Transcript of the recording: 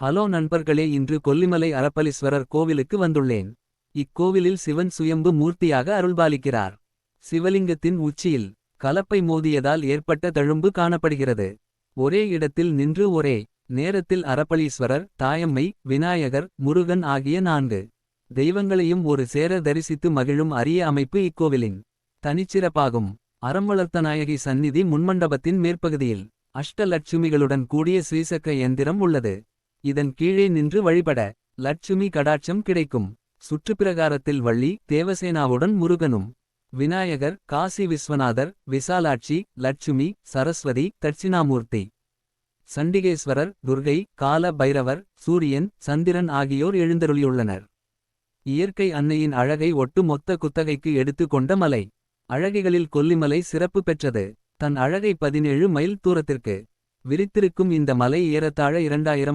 Hello நண்பர்களே, இன்று கொல்லிமலை அரப்பளீஸ்வரர் கோவிலுக்கு வந்துள்ளேன். இக்கோவிலில் சிவன் சுயம்பு மூர்த்தியாக அருள்பாலிக்கிறார். சிவலிங்கத்தின் உச்சியில் கலப்பை மோதியதால் ஏற்பட்ட தழும்பு காணப்படுகிறது. ஒரே இடத்தில் நின்று ஒரே நேரத்தில் அரப்பளீஸ்வரர், தாயம்மை, விநாயகர், முருகன் ஆகிய 4 தெய்வங்களையும் ஒரு சேர தரிசித்து மகிழும் அரிய அமைப்பு இக்கோவிலின் தனிச்சிறப்பாகும். அறம்வளர்த்தநாயகி சந்நிதி முன்மண்டபத்தின் மேற்பகுதியில் அஷ்டலட்சுமிகளுடன் கூடிய ஸ்ரீசக்கர யந்திரம் உள்ளது. இதன் கீழே நின்று வழிபட லட்சுமி கடாட்சம் கிடைக்கும். சுற்றுப்பிரகாரத்தில் வள்ளி, தேவசேனாவுடன் முருகனும், விநாயகர், காசி விஸ்வநாதர், விசாலாட்சி, லட்சுமி, சரஸ்வதி, தட்சிணாமூர்த்தி, சண்டிகேஸ்வரர், துர்கை, கால பைரவர், சூரியன், சந்திரன் ஆகியோர் எழுந்தருளியுள்ளனர். இயற்கை அன்னையின் அழகை ஒட்டு மொத்த குத்தகைக்கு எடுத்து கொண்ட மலை. அழகிகளில் கொல்லிமலை சிறப்பு பெற்றது. தன் அழகை 17 மைல் தூரத்திற்கு விரித்திருக்கும் இந்த மலை ஏறத்தாழ 2000